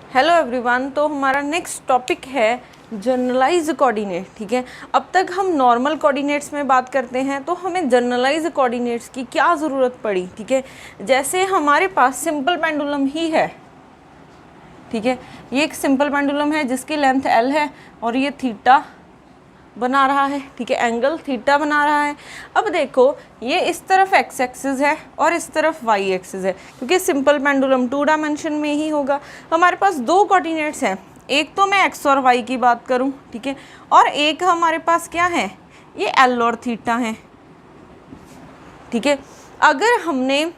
Hello everyone. तो हमारा next topic है जनरलाइज कोऑर्डिनेट। ठीक है, अब तक हम नॉर्मल कोऑर्डिनेट्स में बात करते हैं, तो हमें जनरलाइज कोऑर्डिनेट्स की क्या ज़रूरत पड़ी। ठीक है, जैसे हमारे पास सिंपल पेंडुलम ही है। ठीक है, ये एक सिंपल पेंडुलम है जिसकी लेंथ एल है और ये थीटा बना रहा है। ठीक है, एंगल थीटा बना रहा है। अब देखो, ये इस तरफ एक्स एक्सिस है और इस तरफ वाई एक्सिस है, क्योंकि सिंपल पेंडुलम 2 डायमेंशन में ही होगा। हमारे पास दो कोऑर्डिनेट्स हैं, एक तो मैं एक्स और वाई की बात करूं, ठीक है, और एक हमारे पास क्या है, ये एल और थीटा है। ठीक है, अगर हमने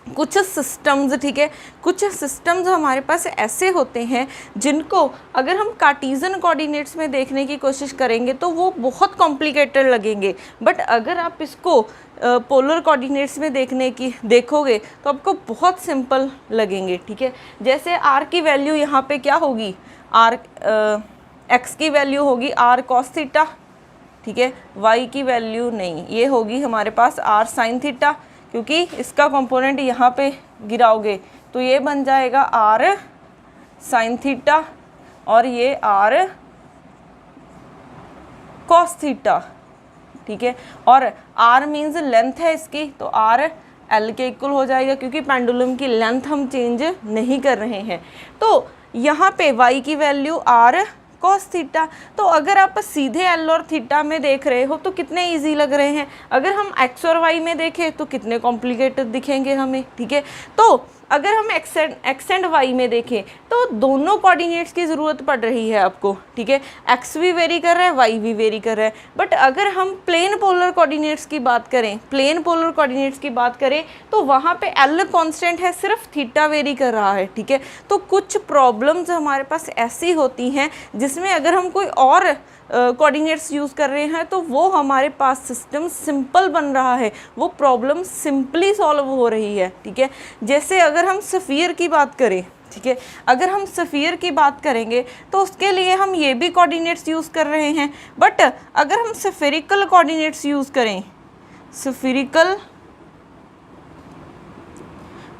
कुछ सिस्टम्स, ठीक है, कुछ सिस्टम्स हमारे पास ऐसे होते हैं जिनको अगर हम कार्टीजन कोऑर्डिनेट्स में देखने की कोशिश करेंगे तो वो बहुत कॉम्प्लिकेटेड लगेंगे, बट अगर आप इसको पोलर कोऑर्डिनेट्स में देखोगे तो आपको बहुत सिंपल लगेंगे। ठीक है, जैसे आर की वैल्यू यहाँ पे क्या होगी, आर एक्स की वैल्यू होगी आर कॉस थीटा। ठीक है, वाई की वैल्यू नहीं, ये होगी हमारे पास आर साइन थीटा, क्योंकि इसका कंपोनेंट यहाँ पे गिराओगे तो ये बन जाएगा आर साइन थीटा और ये आर कॉस थीटा। ठीक है, और आर मीन्स लेंथ है इसकी, तो आर एल के इक्वल हो जाएगा, क्योंकि पेंडुलम की लेंथ हम चेंज नहीं कर रहे हैं। तो यहाँ पे वाई की वैल्यू आर कॉस थीटा। तो अगर आप सीधे एल और थीटा में देख रहे हो तो कितने इजी लग रहे हैं, अगर हम एक्स और वाई में देखें तो कितने कॉम्प्लिकेटेड दिखेंगे हमें। ठीक है, तो अगर हम एक्स एंड वाई में देखें तो दोनों कोऑर्डिनेट्स की ज़रूरत पड़ रही है आपको। ठीक है, एक्स भी वेरी कर रहा है, वाई भी वेरी कर रहा है, बट अगर हम प्लेन पोलर कोऑर्डिनेट्स की बात करें, तो वहाँ पे एल कांस्टेंट है, सिर्फ थीटा वेरी कर रहा है। ठीक है, तो कुछ प्रॉब्लम्स हमारे पास ऐसी होती हैं जिसमें अगर हम कोई और कोऑर्डिनेट्स यूज़ कर रहे हैं तो वो हमारे पास सिस्टम सिंपल बन रहा है, वो प्रॉब्लम सिंपली सॉल्व हो रही है। ठीक है, जैसे अगर हम स्फीयर की बात करें, ठीक है, अगर हम स्फीयर की बात करेंगे तो उसके लिए हम ये भी कोऑर्डिनेट्स यूज़ कर रहे हैं, बट अगर हम स्फेरिकल कोऑर्डिनेट्स यूज़ करें, स्फेरिकल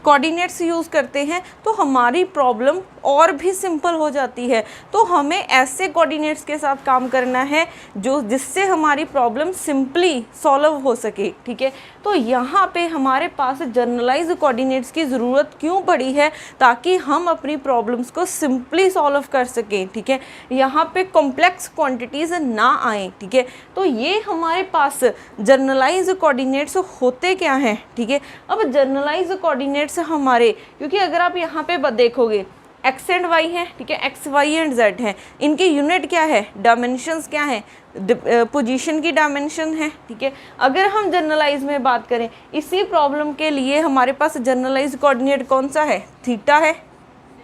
कोऑर्डिनेट्स यूज़ करते हैं तो हमारी प्रॉब्लम और भी सिंपल हो जाती है। तो हमें ऐसे कोऑर्डिनेट्स के साथ काम करना है जिससे हमारी प्रॉब्लम सिंपली सॉल्व हो सके। ठीक है, तो यहाँ पे हमारे पास जनरलाइज कोऑर्डिनेट्स की ज़रूरत क्यों पड़ी है, ताकि हम अपनी प्रॉब्लम्स को सिंपली सॉल्व कर सकें। ठीक है, यहाँ पे कॉम्प्लेक्स क्वांटिटीज़ ना आए। ठीक है, तो ये हमारे पास जनरलाइज कोऑर्डिनेट्स होते क्या हैं। ठीक है, अब जनरलाइज कोऑर्डिनेट्स हमारे, क्योंकि अगर आप यहाँ पे देखोगे एक्स एंड वाई है, ठीक है, एक्स वाई एंड जेड है, इनकी यूनिट क्या है, डायमेंशंस क्या है, पोजीशन की डायमेंशन है। ठीक है, अगर हम जनरलाइज में बात करें, इसी प्रॉब्लम के लिए हमारे पास जनरलाइज कोऑर्डिनेट कौन सा है, थीटा है।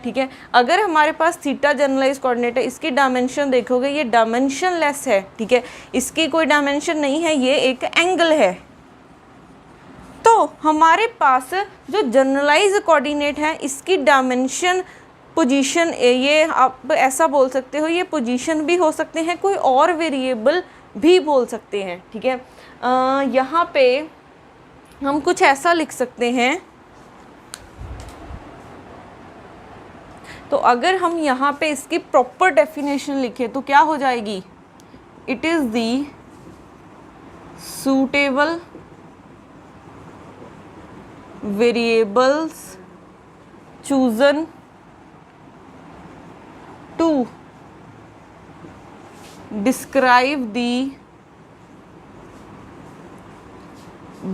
ठीक है, अगर हमारे पास थीटा जनरलाइज कोऑर्डिनेट है, इसकी डायमेंशन देखोगे ये डायमेंशन लेस है। ठीक है, इसकी कोई डायमेंशन नहीं है, ये एक एंगल है। तो हमारे पास जो जनरलाइज कोऑर्डिनेट है इसकी डायमेंशन, पोजीशन, ये आप ऐसा बोल सकते हो, ये पोजीशन भी हो सकते हैं, कोई और वेरिएबल भी बोल सकते हैं। ठीक है, यहाँ पे हम कुछ ऐसा लिख सकते हैं, तो अगर हम यहाँ पे इसकी प्रॉपर डेफिनेशन लिखें तो क्या हो जाएगी, it is the suitable variables chosen to describe the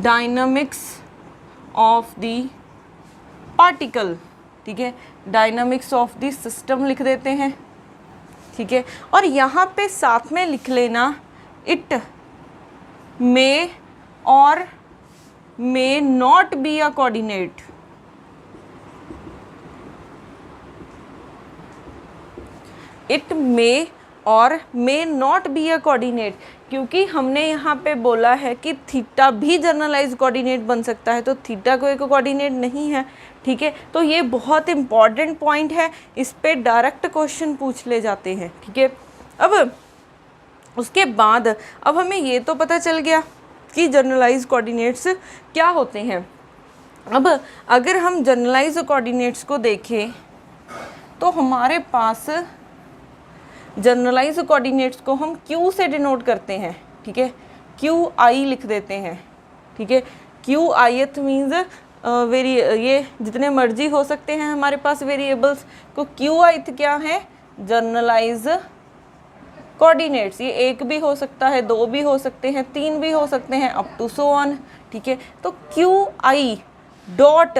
dynamics of the particle। ठीक है, डायनामिक्स ऑफ द सिस्टम लिख देते हैं। ठीक है, और यहाँ पे साथ में लिख लेना इट मे और may not be a coordinate। It may और may not be a coordinate, क्योंकि हमने यहाँ पे बोला है कि थीटा भी जनरलाइज कोऑर्डिनेट बन सकता है, तो थीटा कोई कोऑर्डिनेट नहीं है। ठीक है, तो ये बहुत इंपॉर्टेंट पॉइंट है, इस पे डायरेक्ट क्वेश्चन पूछ ले जाते हैं। ठीक है, अब उसके बाद अब हमें ये तो पता चल गया कि जनरलाइज कोऑर्डिनेट्स क्या होते हैं। अब अगर हम जनरलाइज कोऑर्डिनेट्स को देखें तो हमारे पास जनरलाइज कोऑर्डिनेट्स को हम Q से डिनोट करते हैं, ठीक है, QI लिख देते हैं, ठीक है। QIth मीन्स ये जितने मर्जी हो सकते हैं हमारे पास वेरिएबल्स को QIth क्या है, जनरलाइज कोऑर्डिनेट्स। ये एक भी हो सकता है, दो भी हो सकते हैं, तीन भी हो सकते हैं, अप टू सो ऑन, ठीक है। तो QI डॉट,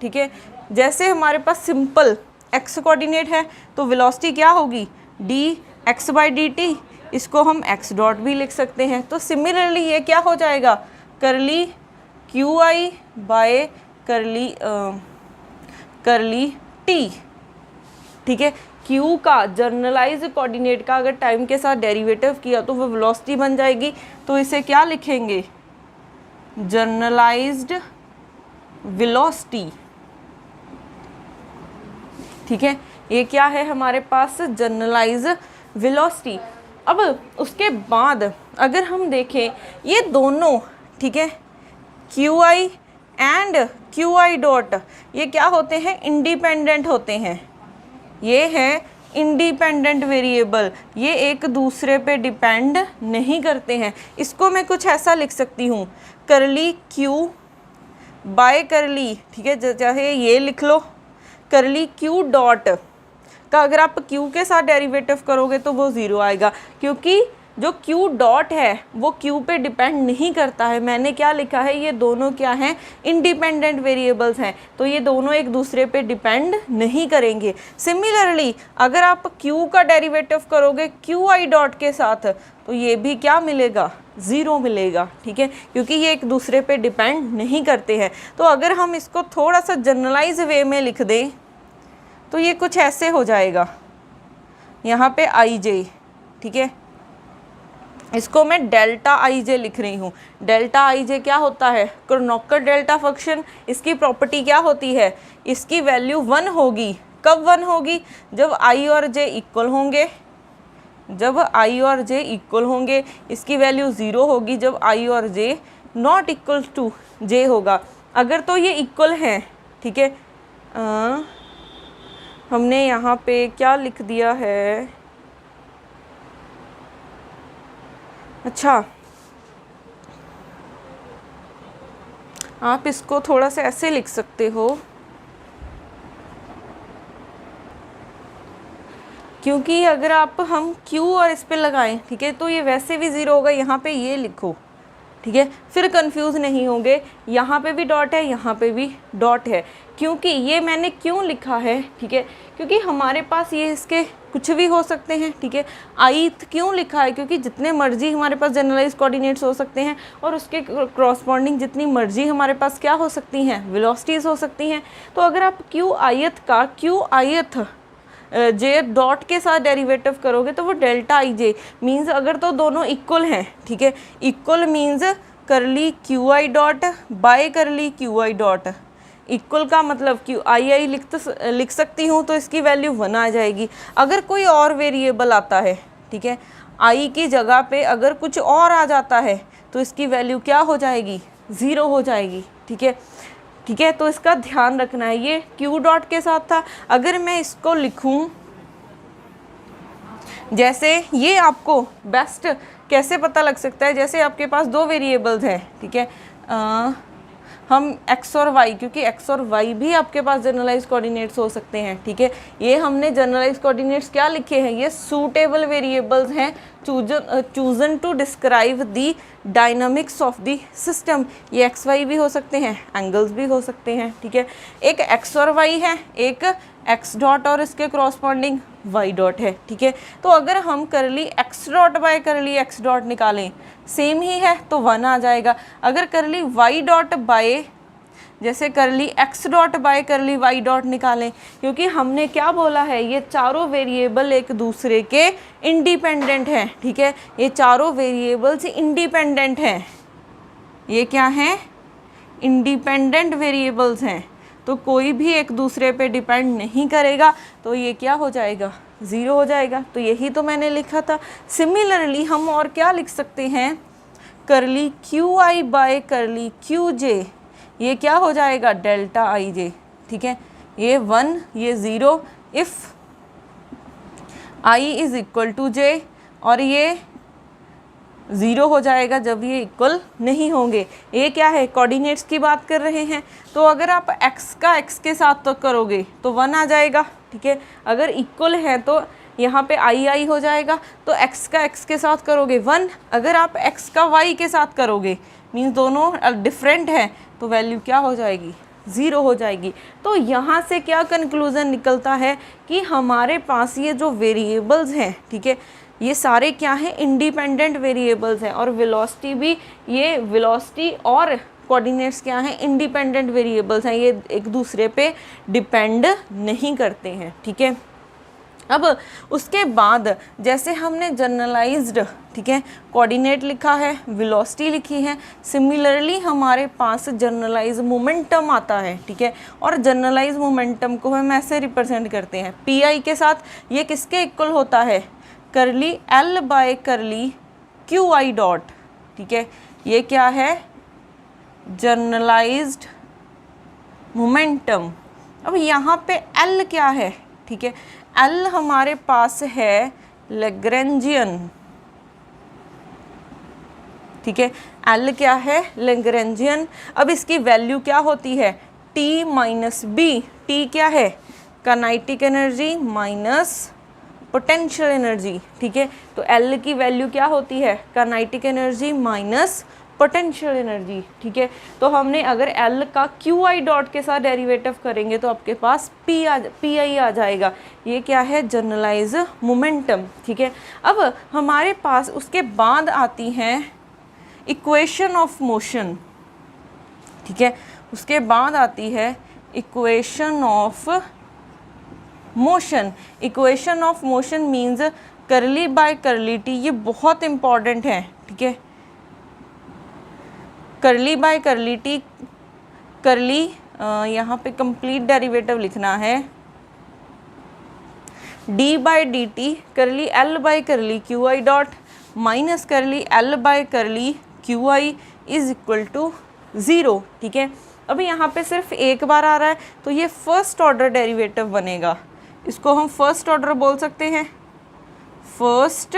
ठीक है, जैसे हमारे पास सिंपल x कोऑर्डिनेट है तो वेलोसिटी क्या होगी, dx/dt, इसको हम x डॉट भी लिख सकते हैं। तो सिमिलरली ये क्या हो जाएगा, करली QI बाय करली t, ठीक है। Q का जर्नलाइज कोऑर्डिनेट का अगर टाइम के साथ डेरिवेटिव किया तो वो वेलोसिटी बन जाएगी, तो इसे क्या लिखेंगे, जर्नलाइज्ड वेलोसिटी, ठीक है। ये क्या है हमारे पास, जनरलाइज वेलोसिटी। अब उसके बाद अगर हम देखें ये दोनों, ठीक है, QI एंड QI डॉट, ये क्या होते हैं, इंडिपेंडेंट होते हैं। ये है इंडिपेंडेंट वेरिएबल, ये एक दूसरे पे डिपेंड नहीं करते हैं। इसको मैं कुछ ऐसा लिख सकती हूँ, करली Q बाय करली, ठीक है, चाहे ये लिख लो, करली Q डॉट का अगर आप Q के साथ डेरिवेटिव करोगे तो वो ज़ीरो आएगा, क्योंकि जो Q डॉट है वो Q पे डिपेंड नहीं करता है। मैंने क्या लिखा है, ये दोनों क्या हैं, इंडिपेंडेंट वेरिएबल्स हैं, तो ये दोनों एक दूसरे पे डिपेंड नहीं करेंगे। सिमिलरली अगर आप Q का डेरिवेटिव करोगे QI डॉट के साथ तो ये भी क्या मिलेगा, ज़ीरो मिलेगा, ठीक है, क्योंकि ये एक दूसरे पे डिपेंड नहीं करते हैं। तो अगर हम इसको थोड़ा सा जनरलाइज वे में लिख दें तो ये कुछ ऐसे हो जाएगा, यहाँ पे IJ, ठीक है, इसको मैं डेल्टा IJ लिख रही हूँ। डेल्टा IJ क्या होता है, क्रोनोकर डेल्टा फंक्शन, इसकी प्रॉपर्टी क्या होती है, इसकी वैल्यू 1 होगी। कब 1 होगी, जब I और J इक्वल होंगे, जब I और J इक्वल होंगे। इसकी वैल्यू 0 होगी जब I और J not equal to J होगा। अगर तो ये इक्वल हैं, ठीक है, हमने यहाँ पे क्या लिख दिया है, अच्छा आप इसको थोड़ा सा ऐसे लिख सकते हो, क्योंकि अगर हम Q और इस पे लगाएं, ठीक है, तो ये वैसे भी ज़ीरो होगा। यहाँ पे ये लिखो, ठीक है, फिर कंफ्यूज नहीं होंगे, यहाँ पे भी डॉट है, यहाँ पे भी डॉट है। क्योंकि ये मैंने क्यों लिखा है, ठीक है, क्योंकि हमारे पास ये इसके कुछ भी हो सकते हैं, ठीक है। ith क्यों लिखा है, क्योंकि जितने मर्जी हमारे पास जनरलाइज कोऑर्डिनेट्स हो सकते हैं और उसके क्रॉसपॉन्डिंग जितनी मर्जी हमारे पास क्या हो सकती हैं, वेलोसिटीज़ हो सकती हैं। तो अगर आप QIth का QIth J डॉट के साथ डेरिवेटिव करोगे तो वो डेल्टा IJ मीन्स, अगर तो दोनों इक्वल हैं, ठीक है, इक्वल मीन्स करली QI dot by curly QI dot. Equal का मतलब QI लिख सकती हूँ तो इसकी वैल्यू 1 आ जाएगी। अगर कोई और वेरिएबल आता है, ठीक है, I की जगह पे अगर कुछ और आ जाता है तो इसकी वैल्यू क्या हो जाएगी, 0 हो जाएगी, ठीक है, ठीक है। तो इसका ध्यान रखना है। ये Q डॉट के साथ था। अगर मैं इसको लिखूं, जैसे ये आपको बेस्ट कैसे पता लग सकता है, जैसे आपके पास दो वेरिएबल्स हैं, ठीक है, हम x और y, क्योंकि x और y भी आपके पास जनरलाइज कोऑर्डिनेट्स हो सकते हैं, ठीक है। ये हमने जनरलाइज कोऑर्डिनेट्स क्या लिखे हैं, ये सूटेबल वेरिएबल्स हैं chosen to describe the dynamics of the system. ये x y भी हो सकते हैं, एंगल्स भी हो सकते हैं, ठीक है। एक x और y है, एक x डॉट और इसके क्रॉसपॉन्डिंग y डॉट है, ठीक है। तो अगर हम करली x dot by curly x dot निकालें, सेम ही है तो 1 आ जाएगा। अगर करली y डॉट बाय, जैसे करली x डॉट बाय करली y डॉट निकालें, क्योंकि हमने क्या बोला है, ये चारों वेरिएबल एक दूसरे के इंडिपेंडेंट हैं, ठीक है। ये चारों वेरिएबल्स इंडिपेंडेंट हैं, ये क्या हैं, इंडिपेंडेंट वेरिएबल्स हैं, तो कोई भी एक दूसरे पे डिपेंड नहीं करेगा, तो ये क्या हो जाएगा, 0 हो जाएगा। तो यही तो मैंने लिखा था। सिमिलरली हम और क्या लिख सकते हैं, करली QI बाय करली QJ, ये क्या हो जाएगा, डेल्टा IJ, ठीक है। ये 1, ये 0, if i is equal to j, और ये 0 हो जाएगा जब ये इक्वल नहीं होंगे। ये क्या है, कोऑर्डिनेट्स की बात कर रहे हैं, तो अगर आप x का x के साथ तो करोगे तो 1 आ जाएगा, ठीक है। अगर इक्वल है तो यहाँ पे i हो जाएगा, तो x का x के साथ करोगे 1, अगर आप x का y के साथ करोगे मीन्स दोनों डिफरेंट है तो वैल्यू क्या हो जाएगी, 0 हो जाएगी। तो यहाँ से क्या कंक्लूज़न निकलता है कि हमारे पास ये जो वेरिएबल्स हैं, ठीक है, ये सारे क्या हैं, इंडिपेंडेंट वेरिएबल्स हैं, और वेलोसिटी भी, ये वेलोसिटी और कोऑर्डिनेट्स क्या हैं, इंडिपेंडेंट वेरिएबल्स हैं, ये एक दूसरे पे डिपेंड नहीं करते हैं, ठीक है। अब उसके बाद जैसे हमने जनरलाइज्ड, ठीक है, कोऑर्डिनेट लिखा है, वेलोसिटी लिखी है, सिमिलरली हमारे पास जनरलाइज मोमेंटम आता है, ठीक है। और जनरलाइज मोमेंटम को हम ऐसे रिप्रेजेंट करते हैं पी के साथ। ये किसके इक्वल होता है, curly L by curly Q I dot, ठीक है। ये क्या है, जनरलाइज्ड मोमेंटम। अब यहाँ पे एल क्या है, ठीक है, एल हमारे पास है लैग्रेंजियन, ठीक है, एल क्या है, लैग्रेंजियन। अब इसकी वैल्यू क्या होती है, टी माइनस बी। टी क्या है, kinetic energy minus potential energy, ठीक है। तो एल की वैल्यू क्या होती है, kinetic energy minus potential energy, ठीक है। तो हमने अगर एल का क्यू आई डॉट के साथ डेरिवेटिव करेंगे तो आपके पास पी आई आ जाएगा। ये क्या है, जनरलाइज मोमेंटम, ठीक है। अब हमारे पास उसके बाद आती हैं इक्वेशन ऑफ मोशन, ठीक है। उसके बाद आती है equation of motion. Equation of motion means करली बाय करली टी, ये बहुत इंपॉर्टेंट है, ठीक है। करली बाय करली टी, करली यहाँ पे कंप्लीट डेरिवेटिव लिखना है, d by D T curly L by curly Q I dot minus curly L by curly Q I is equal to 0, ठीक है। अभी यहाँ पे सिर्फ एक बार आ रहा है तो ये फर्स्ट ऑर्डर डेरिवेटिव बनेगा, इसको हम फर्स्ट ऑर्डर बोल सकते हैं, फर्स्ट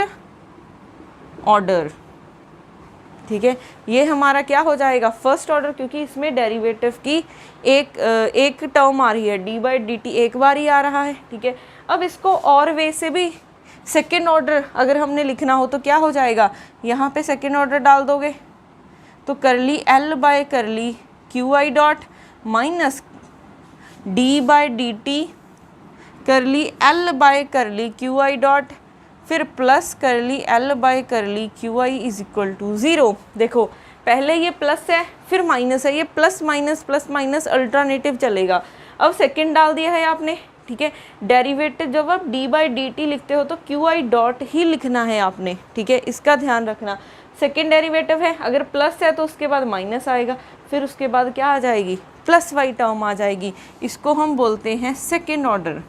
ऑर्डर, ठीक है। ये हमारा क्या हो जाएगा, फर्स्ट ऑर्डर, क्योंकि इसमें डेरिवेटिव की एक टर्म आ रही है, डी बाई डी टी एक बार ही आ रहा है, ठीक है। अब इसको और वे से भी सेकेंड ऑर्डर अगर हमने लिखना हो तो क्या हो जाएगा, यहाँ पे सेकेंड ऑर्डर डाल दोगे तो curly L by curly Q I dot minus D by D T curly L by curly Q I dot, फिर plus curly L by curly Q I is equal to 0। देखो पहले ये plus है फिर minus है, ये plus minus alternative चलेगा। अब सेकंड डाल दिया है आपने, ठीक है। डेरिवेटिव जब आप डी बाई डी टी लिखते हो तो क्यू आई डॉट ही लिखना है आपने, ठीक है, इसका ध्यान रखना। सेकेंड डेरिवेटिव है, अगर प्लस है तो उसके बाद माइनस आएगा, फिर उसके बाद क्या आ जाएगी, प्लस वाई टर्म आ जाएगी, इसको हम बोलते हैं सेकेंड ऑर्डर।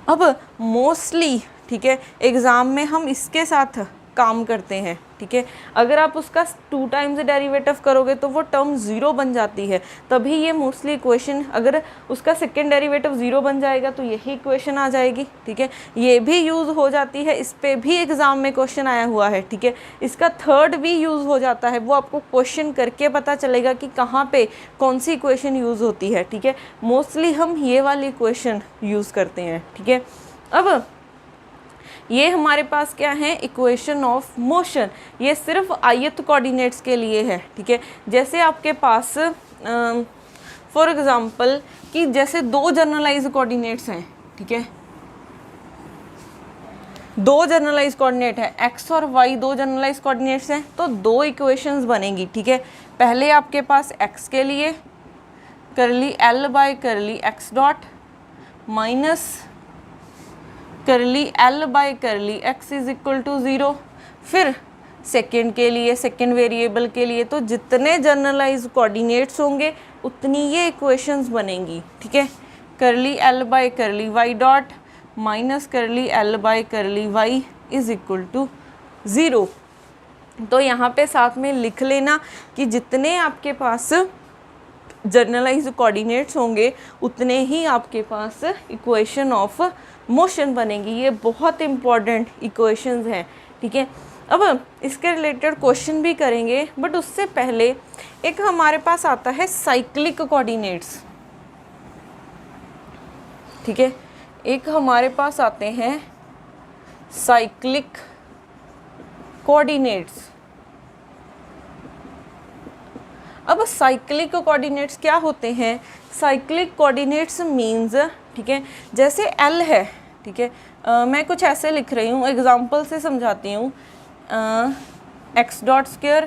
अब मोस्टली, ठीक है, एग्ज़ाम में हम इसके साथ काम करते हैं, ठीक है। अगर आप उसका 2 टाइम्स डेरिवेटिव करोगे तो वो टर्म 0 बन जाती है, तभी ये मोस्टली इक्वेशन, अगर उसका सेकेंड डेरिवेटिव 0 बन जाएगा तो यही इक्वेशन आ जाएगी, ठीक है। ये भी यूज़ हो जाती है, इस पे भी एग्ज़ाम में क्वेश्चन आया हुआ है, ठीक है। इसका थर्ड भी यूज़ हो जाता है, वो आपको क्वेश्चन करके पता चलेगा कि कहाँ पे कौन सी इक्वेशन यूज़ होती है, ठीक है। मोस्टली हम ये वाली इक्वेशन यूज़ करते हैं, ठीक है। अब ये हमारे पास क्या है, इक्वेशन ऑफ मोशन, ये सिर्फ आयत कोऑर्डिनेट्स के लिए है, ठीक है। जैसे आपके पास फॉर एग्जांपल कि जैसे 2 जनरलाइज कोऑर्डिनेट्स हैं, ठीक है, 2 जनरलाइज कोऑर्डिनेट है, x और y 2 जनरलाइज कोऑर्डिनेट्स हैं, तो 2 इक्वेशंस बनेगी, ठीक है। पहले आपके पास x के लिए curly l by curly x dot minus curly L by curly x is equal to 0। फिर सेकेंड के लिए, सेकेंड वेरिएबल के लिए, तो जितने जनरलाइज कोऑर्डिनेट्स होंगे उतनी ये इक्वेशंस बनेंगी, ठीक है। Curly L by curly y dot minus curly L by curly y is equal to 0। तो यहाँ पे साथ में लिख लेना कि जितने आपके पास जनरलाइज कोऑर्डिनेट्स होंगे उतने ही आपके पास इक्वेशन ऑफ मोशन बनेगी। ये बहुत इंपॉर्टेंट इक्वेशंस हैं, ठीक है। अब इसके रिलेटेड क्वेश्चन भी करेंगे, बट उससे पहले एक हमारे पास आता है साइक्लिक कोऑर्डिनेट्स, ठीक है। एक हमारे पास आते हैं साइक्लिक कोऑर्डिनेट्स। अब साइक्लिक कोऑर्डिनेट्स क्या होते हैं? साइक्लिक कोऑर्डिनेट्स मींस, ठीक है, जैसे एल है, ठीक है, मैं कुछ ऐसे लिख रही हूँ, एग्जांपल से समझाती हूँ। X dot square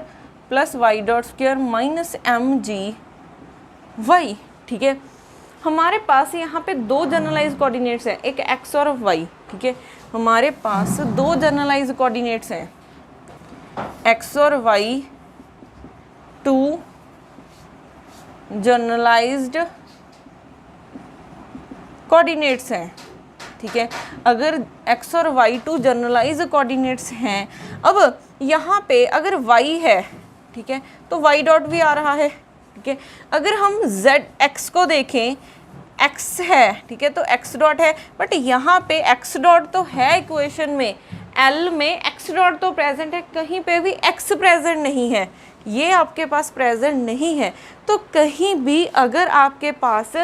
plus y dot square minus m g y, ठीक है। हमारे पास यहाँ पे दो जनरलाइज कोऑर्डिनेट्स हैं, एक एक्स और वाई, ठीक है। हमारे पास दो जनरलाइज कोऑर्डिनेट्स हैं, एक्स और वाई, टू जनरलाइज्ड कोऑर्डिनेट्स हैं, ठीक है। अगर x और y टू जनरलाइज कोऑर्डिनेट्स हैं, अब यहाँ पे अगर y है, ठीक है, तो y डॉट भी आ रहा है, ठीक है। अगर हम z x को देखें, x है, ठीक है, तो x डॉट है, बट यहाँ पे x डॉट तो है इक्वेशन में, L में x डॉट तो प्रेजेंट है, कहीं पे भी x प्रेजेंट नहीं है, ये आपके पास प्रेजेंट नहीं है। तो कहीं भी अगर आपके पास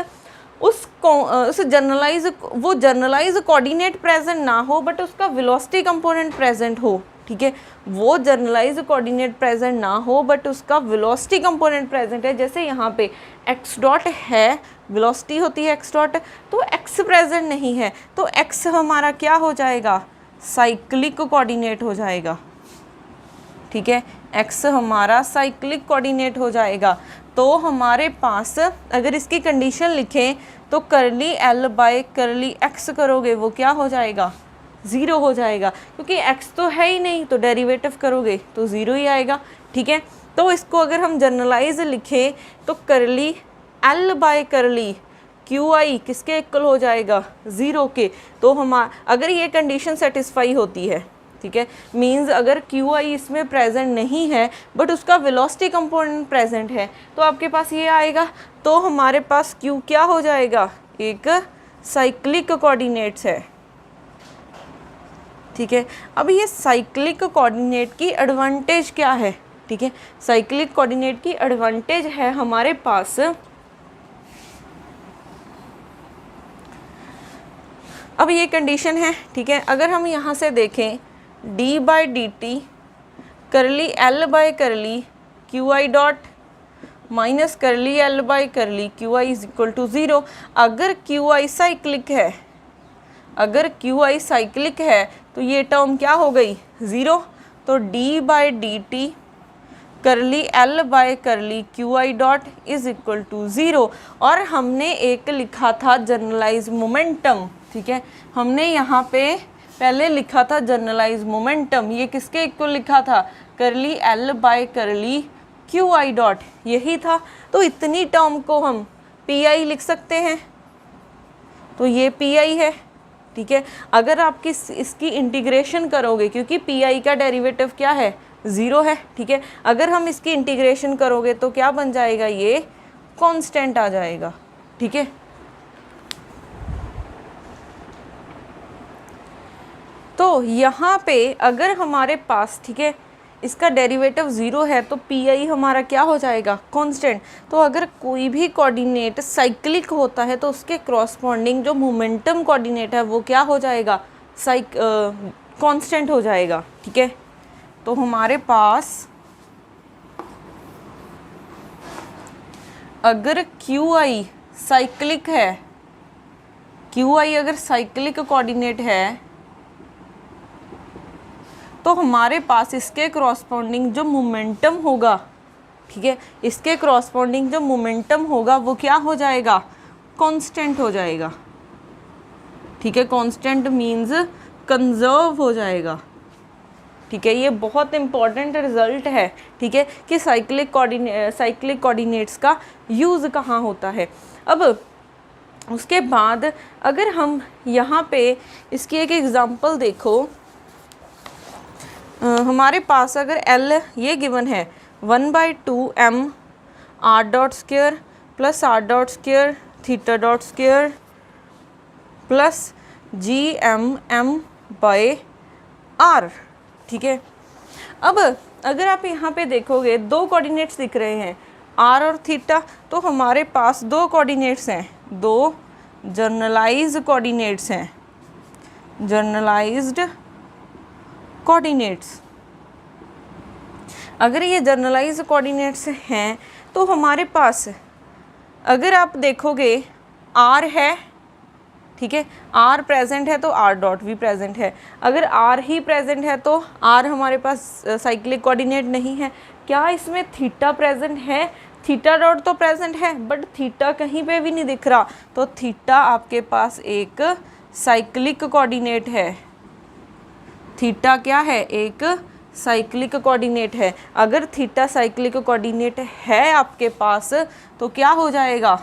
उस जनरलाइज कोऑर्डिनेट प्रेजेंट ना हो, बट उसका वेलोसिटी कंपोनेंट प्रेजेंट हो, ठीक है, वो जनरलाइज कोऑर्डिनेट प्रेजेंट ना हो बट उसका वेलोसिटी कंपोनेंट प्रेजेंट है, जैसे यहाँ पे x डॉट है, वेलोसिटी होती है x डॉट, तो x प्रेजेंट नहीं है, तो x हमारा क्या हो जाएगा? साइक्लिक कोऑर्डिनेट हो जाएगा, ठीक है। x हमारा साइक्लिक कोऑर्डिनेट हो जाएगा। तो हमारे पास अगर इसकी कंडीशन लिखें तो करली l बाय करली x करोगे वो क्या हो जाएगा? 0 हो जाएगा, क्योंकि x तो है ही नहीं, तो डेरिवेटिव करोगे तो 0 ही आएगा, ठीक है। तो इसको अगर हम जनरलाइज लिखें तो करली l बाय करली QI किसके इक्वल हो जाएगा? 0 के। तो अगर ये कंडीशन सेटिस्फाई होती है, ठीक है, मींस अगर QI इसमें प्रेजेंट नहीं है बट उसका वेलोसिटी कंपोनेंट प्रेजेंट है, तो आपके पास ये आएगा। तो हमारे पास Q क्या हो जाएगा? एक साइक्लिक कोऑर्डिनेट्स है, ठीक है। अब ये साइक्लिक कोऑर्डिनेट की एडवांटेज क्या है? ठीक है, साइक्लिक कोऑर्डिनेट की एडवांटेज है हमारे पास, अब ये कंडीशन है, ठीक है। अगर हम यहाँ से देखें d by D T curly l by curly QI dot minus curly l by curly QI is equal to 0। अगर QI साइक्लिक है, अगर QI साइक्लिक है तो ये टर्म क्या हो गई? 0। तो d by D T curly l by curly QI dot is equal to 0। और हमने एक लिखा था जनरलाइज मोमेंटम, ठीक है, हमने यहाँ पे पहले लिखा था जनरलाइज मोमेंटम, ये किसके इक्वल लिखा था? करली l by curly QI dot, यही था। तो इतनी टर्म को हम PI लिख सकते हैं, तो ये PI है, ठीक है। अगर आप इसकी इंटीग्रेशन करोगे, क्योंकि PI का डेरिवेटिव क्या है? 0 है, ठीक है। अगर हम इसकी इंटीग्रेशन करोगे तो क्या बन जाएगा? ये कांस्टेंट आ जाएगा, ठीक है। तो यहाँ पे अगर हमारे पास, ठीक है, इसका डेरिवेटिव 0 है तो PI हमारा क्या हो जाएगा? कांस्टेंट। तो अगर कोई भी कोऑर्डिनेट साइक्लिक होता है तो उसके क्रॉसपॉन्डिंग जो मोमेंटम कोऑर्डिनेट है वो क्या हो जाएगा? कांस्टेंट हो जाएगा, ठीक है। तो हमारे पास अगर QI साइक्लिक है, QI अगर साइक्लिक कोऑर्डिनेट है तो हमारे पास इसके क्रॉसपॉन्डिंग जो मोमेंटम होगा, ठीक है, इसके क्रॉसपॉन्डिंग जो मोमेंटम होगा वो क्या हो जाएगा? कांस्टेंट हो जाएगा, ठीक है। कांस्टेंट मींस कंजर्व हो जाएगा, ठीक है। ये बहुत इंपॉर्टेंट रिजल्ट है, ठीक है, कि साइक्लिक कोऑर्डिनेट्स का यूज़ कहाँ होता है। अब उसके बाद अगर हम यहाँ पे इसकी एक एग्जांपल देखो, हमारे पास अगर L ये गिवन है 1/2 m r dot square plus r dot square theta dot square plus GM by r. ठीक है, अब अगर आप यहाँ पे देखोगे दो कोऑर्डिनेट्स दिख रहे हैं आर और थीटा, तो हमारे पास दो कोऑर्डिनेट्स हैं, दो जर्नलाइज्ड कोऑर्डिनेट्स हैं, जर्नलाइज्ड कोऑर्डिनेट्स। अगर ये जर्नलाइज्ड कोऑर्डिनेट्स हैं तो हमारे पास अगर आप देखोगे आर है, ठीक है, आर प्रेजेंट है तो आर डॉट भी प्रेजेंट है। अगर आर ही प्रेजेंट है तो आर हमारे पास साइक्लिक कोऑर्डिनेट नहीं है। क्या इसमें थीटा प्रेजेंट है? थीटा डॉट तो प्रेजेंट है बट थीटा कहीं पे भी नहीं दिख रहा, तो थीटा आपके पास एक साइक्लिक कोऑर्डिनेट है। थीटा क्या है? एक साइक्लिक कोऑर्डिनेट है। अगर थीटा साइक्लिक कोऑर्डिनेट है आपके पास तो क्या हो जाएगा?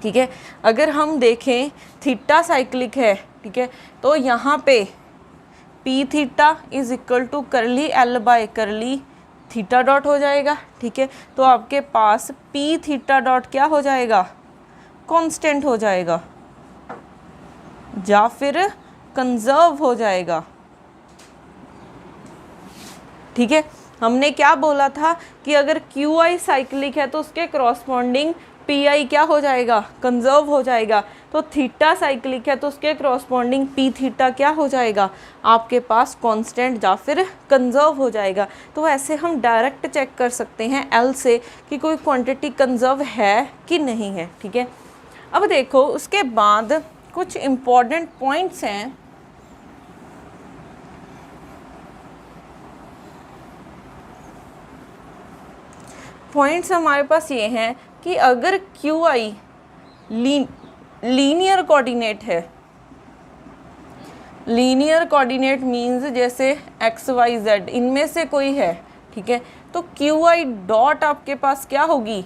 ठीक है, अगर हम देखें थीटा साइक्लिक है, ठीक है, तो यहाँ पे P theta is equal to curly L by curly theta dot हो जाएगा। ठीक है, तो आपके पास पी थीटा डॉट क्या हो जाएगा? कांस्टेंट हो जाएगा या फिर कंजर्व हो जाएगा। ठीक है, हमने क्या बोला था कि अगर क्यू आई साइक्लिक है तो उसके करस्पॉन्डिंग पी आई क्या हो जाएगा? कंजर्व हो जाएगा। तो थीटा साइक्लिक है तो उसके करस्पॉन्डिंग पी थीटा क्या हो जाएगा? आपके पास कांस्टेंट या फिर कंजर्व हो जाएगा। तो ऐसे हम डायरेक्ट चेक कर सकते हैं एल से कि कोई क्वांटिटी कंजर्व है कि नहीं है। ठीक है, अब देखो उसके बाद कुछ इम्पॉर्टेंट पॉइंट्स हैं। पॉइंट्स हमारे पास ये हैं कि अगर क्यू आई लीनियर कोऑर्डिनेट है, लीनियर कोऑर्डिनेट मीन्स जैसे एक्स वाई जेड इनमें से कोई है, ठीक है, तो क्यू आई डॉट आपके पास क्या होगी?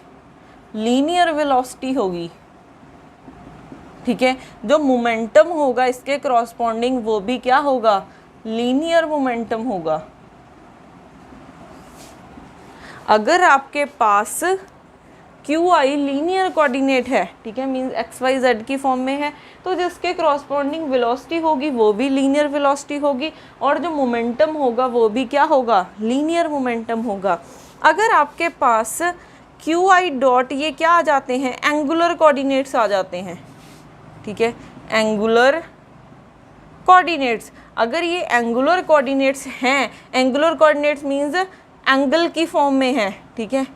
लीनियर वेलोसिटी होगी। ठीक है, जो मोमेंटम होगा इसके करस्पॉन्डिंग वो भी क्या होगा? लीनियर मोमेंटम होगा। अगर आपके पास क्यू आई लीनियर कोऑर्डिनेट है, ठीक है, मींस एक्स वाई जेड की फॉर्म में है, तो जिसके करस्पॉन्डिंग वेलोसिटी होगी वो भी लीनियर वेलोसिटी होगी और जो मोमेंटम होगा वो भी क्या होगा? लीनियर मोमेंटम होगा। अगर आपके पास क्यू आई डॉट ये क्या आ जाते हैं? एंगुलर कोऑर्डिनेट्स आ जाते हैं। ठीक है, एंगुलर कोऑर्डिनेट्स, अगर ये एंगुलर कोऑर्डिनेट्स हैं, एंगुलर कोऑर्डिनेट्स मींस एंगल की फॉर्म में है, ठीक है,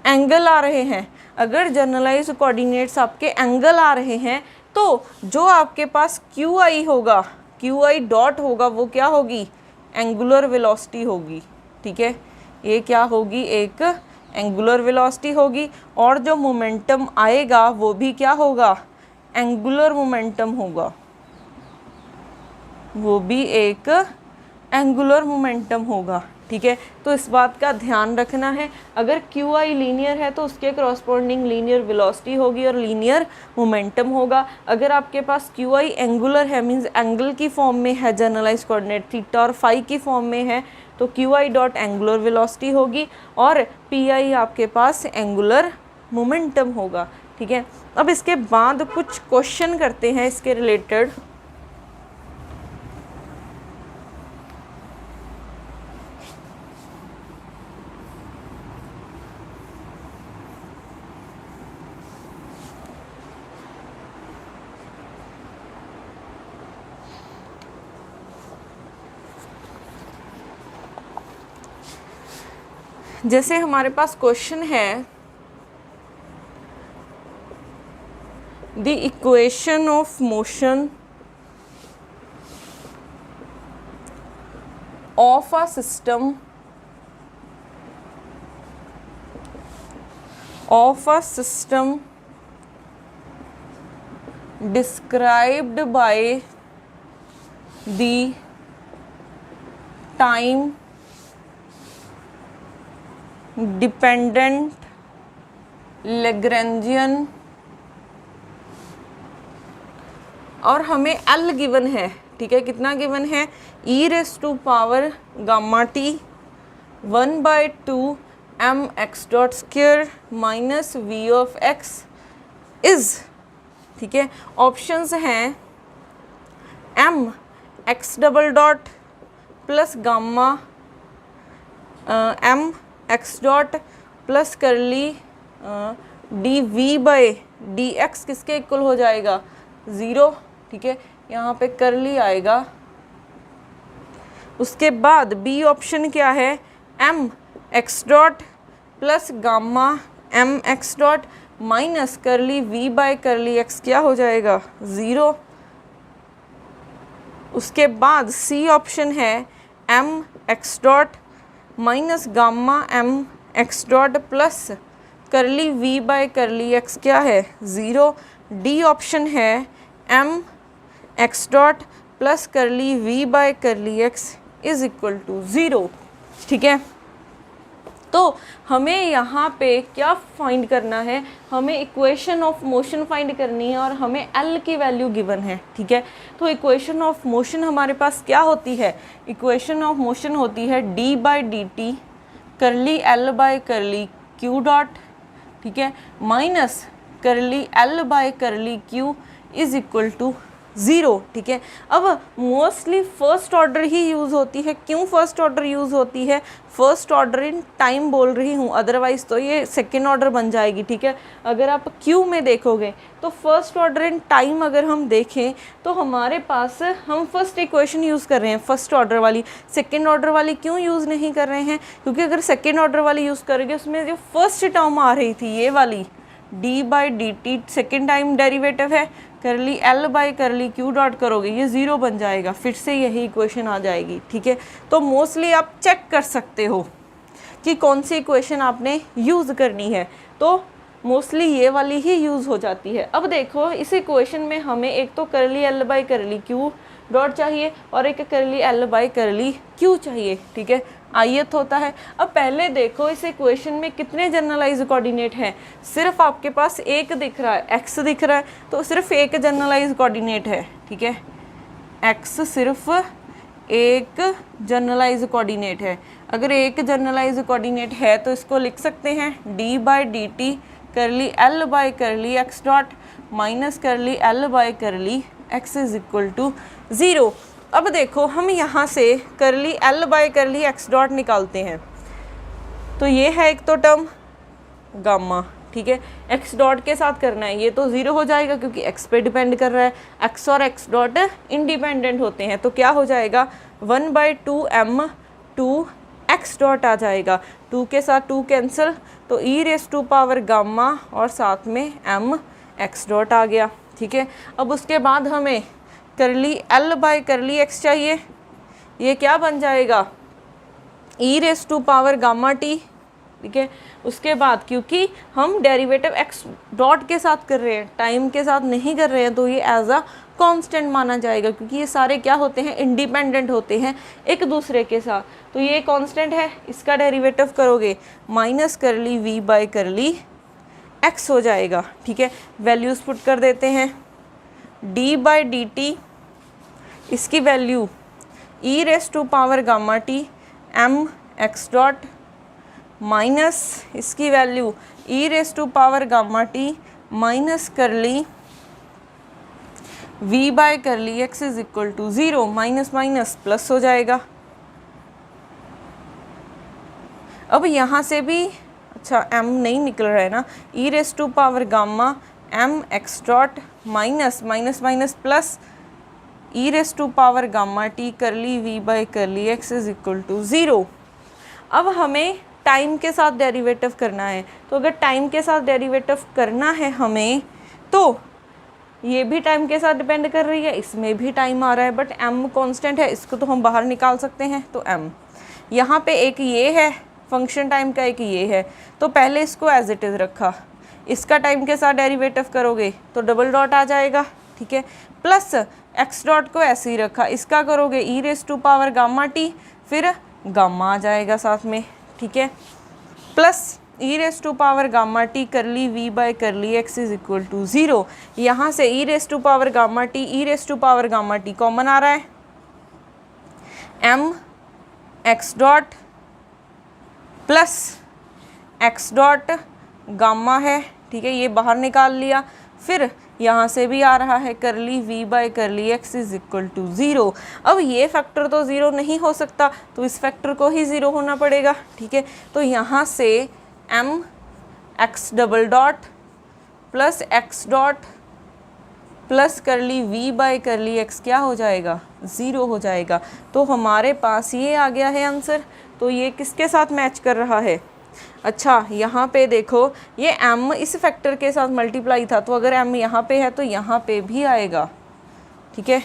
एंगल आ रहे हैं। अगर जनरलाइज्ड कोऑर्डिनेट्स आपके एंगल आ रहे हैं तो जो आपके पास क्यू आई होगा, क्यू आई डॉट होगा, वो क्या होगी? एंगुलर वेलोसिटी होगी। ठीक है, ये क्या होगी? एक एंगुलर वेलोसिटी होगी और जो मोमेंटम आएगा वो भी क्या होगा? एंगुलर मोमेंटम होगा, वो भी एक एंगुलर मोमेंटम होगा। ठीक है, तो इस बात का ध्यान रखना है। अगर क्यू आई लीनियर है तो उसके करस्पॉन्डिंग लीनियर वेलोसिटी होगी और लीनियर मोमेंटम होगा। अगर आपके पास क्यू आई एंगुलर है, मींस एंगल की फॉर्म में है, जनरलाइज्ड कोऑर्डिनेट थीटा और फाई की फॉर्म में है, तो Q I dot angular velocity होगी और पी आई आपके पास एंगुलर मोमेंटम होगा। ठीक है, अब इसके बाद कुछ क्वेश्चन करते हैं इसके रिलेटेड। जैसे हमारे पास क्वेश्चन है, the equation of motion of a system described by the time dependent Lagrangian, और हमें L गिवन है। ठीक है, कितना गिवन है? e raise to power gamma t 1/2 m x dot square minus v of x is, ठीक है, options हैं m x double dot plus gamma M x dot plus curly d v by d x किसके equal हो जाएगा 0, ठीक है, यहाँ पे करली आएगा। उसके बाद बी ऑप्शन क्या है, m x dot plus gamma M x dot minus curly v by curly x क्या हो जाएगा 0। उसके बाद सी ऑप्शन है m x dot minus gamma M x dot plus curly v by curly x क्या है 0। डी ऑप्शन है m x dot plus curly v by curly x is equal to 0, ठीक है। तो हमें यहाँ पे क्या फाइंड करना है, हमें इक्वेशन ऑफ मोशन फाइंड करनी है और हमें एल की वैल्यू गिवन है, ठीक है। तो इक्वेशन ऑफ मोशन हमारे पास क्या होती है, इक्वेशन ऑफ मोशन होती है d by D T curly L by curly q dot, ठीक है, minus curly L by curly q is equal to 0, ठीक है। अब मोस्टली फर्स्ट ऑर्डर ही यूज़ होती है। क्यों फर्स्ट ऑर्डर यूज़ होती है, फर्स्ट ऑर्डर इन टाइम बोल रही हूँ, अदरवाइज़ तो ये सेकेंड ऑर्डर बन जाएगी, ठीक है। अगर आप क्यू में देखोगे तो फर्स्ट ऑर्डर इन टाइम अगर हम देखें तो हमारे पास हम फर्स्ट इक्वेशन यूज़ कर रहे हैं फर्स्ट ऑर्डर वाली, सेकेंड ऑर्डर वाली क्यों यूज़ नहीं कर रहे हैं, क्योंकि अगर सेकेंड ऑर्डर वाली यूज़ करोगे उसमें जो फर्स्ट टर्म आ रही थी ये वाली D by D T second time derivative है, करली एल बाई करली क्यू डॉट करोगे ये 0 बन जाएगा, फिर से यही इक्वेशन आ जाएगी, ठीक है। तो मोस्टली आप चेक कर सकते हो कि कौन सी इक्वेशन आपने यूज़ करनी है, तो मोस्टली ये वाली ही यूज़ हो जाती है। अब देखो इस इक्वेशन में हमें एक तो करली एल बाई करली क्यू डॉट चाहिए और एक करली एल बाई करली क्यू चाहिए, ठीक है, आयत होता है। अब पहले देखो इस इक्वेशन में कितने जनरलाइज कोऑर्डिनेट हैं, सिर्फ आपके पास एक दिख रहा है, एक्स दिख रहा है, तो सिर्फ एक जनरलाइज कोऑर्डिनेट है, ठीक है, एक्स सिर्फ एक जनरलाइज कोऑर्डिनेट है। अगर एक जनरलाइज कोऑर्डिनेट है तो इसको लिख सकते हैं D by D T curly l by curly x dot minus curly l by curly x is equal to 0। अब देखो हम यहाँ से curly L by curly x dot निकालते हैं, तो ये है एक तो टर्म गामा, ठीक है, एक्स डॉट के साथ करना है, ये तो 0 हो जाएगा क्योंकि एक्स पे डिपेंड कर रहा है, एक्स और एक्स डॉट इंडिपेंडेंट होते हैं, तो क्या हो जाएगा 1/2m 2 एक्स डॉट आ जाएगा, 2 के साथ 2 कैंसिल, तो ई रेस टू पावर गामा और साथ में m एक्स डॉट आ गया, ठीक है। अब उसके बाद हमें करली एल बाय करली एक्स चाहिए, ये क्या बन जाएगा E raise to power gamma T, ठीक है। उसके बाद क्योंकि हम डेरिवेटिव एक्स डॉट के साथ कर रहे हैं, टाइम के साथ नहीं कर रहे हैं, तो ये एज अ कांस्टेंट माना जाएगा क्योंकि ये सारे क्या होते हैं, इंडिपेंडेंट होते हैं एक दूसरे के साथ, तो ये कांस्टेंट है, इसका डेरिवेटिव करोगे minus curly v by curly x हो जाएगा, ठीक है। वैल्यूज़ पुट कर देते हैं, डी बाई डी टी इसकी value E raise to power gamma T M x dot minus इसकी value E raise to power gamma T minus curly v by curly x is equal to 0, minus minus plus हो जाएगा। अब यहाँ से भी अच्छा m नहीं निकल रहा है ना, E raise to power gamma M x dot minus minus minus plus E raise to power gamma T curly v by curly x is equal to 0। अब हमें टाइम के साथ डेरिवेटिव करना है, तो अगर टाइम के साथ डेरिवेटिव करना है हमें, तो ये भी टाइम के साथ डिपेंड कर रही है, इसमें भी टाइम आ रहा है, बट m कांस्टेंट है, इसको तो हम बाहर निकाल सकते हैं, तो m यहाँ पे एक ये है फंक्शन टाइम का, एक ये है, तो पहले इसको एज इट इज़ रखा, इसका टाइम के साथ डेरिवेटिव करोगे तो डबल डॉट आ जाएगा, ठीक है, प्लस एक्स डॉट को ऐसे ही रखा, इसका करोगे E raise to power gamma T, फिर गामा आ जाएगा साथ में, ठीक है, plus E raise to power gamma T curly v by curly x is equal to 0। यहाँ से E raise to power gamma T E raise to power gamma T common आ रहा है, m X dot plus X dot gamma है, ठीक है, ये बाहर निकाल लिया। फिर यहाँ से भी आ रहा है curly v by curly x is equal to 0। अब ये फैक्टर तो 0 नहीं हो सकता, तो इस फैक्टर को ही 0 होना पड़ेगा, ठीक है। तो यहाँ से m x double dot plus x dot plus करली v बाई करली x क्या हो जाएगा, 0 हो जाएगा। तो हमारे पास ये आ गया है आंसर। तो ये किसके साथ मैच कर रहा है? अच्छा, यहाँ पे देखो ये m इस फैक्टर के साथ मल्टीप्लाई था, तो अगर m यहाँ पे है तो यहाँ पे भी आएगा, ठीक है।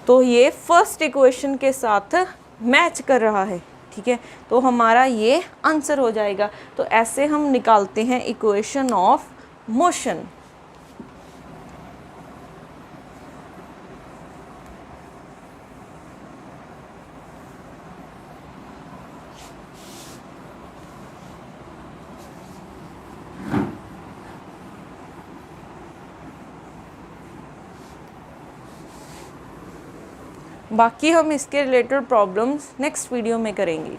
तो ये फर्स्ट इक्वेशन के साथ मैच कर रहा है, ठीक है। तो हमारा ये आंसर हो जाएगा। तो ऐसे हम निकालते हैं इक्वेशन ऑफ मोशन। बाकी हम इसके रिलेटेड प्रॉब्लम्स नेक्स्ट वीडियो में करेंगे।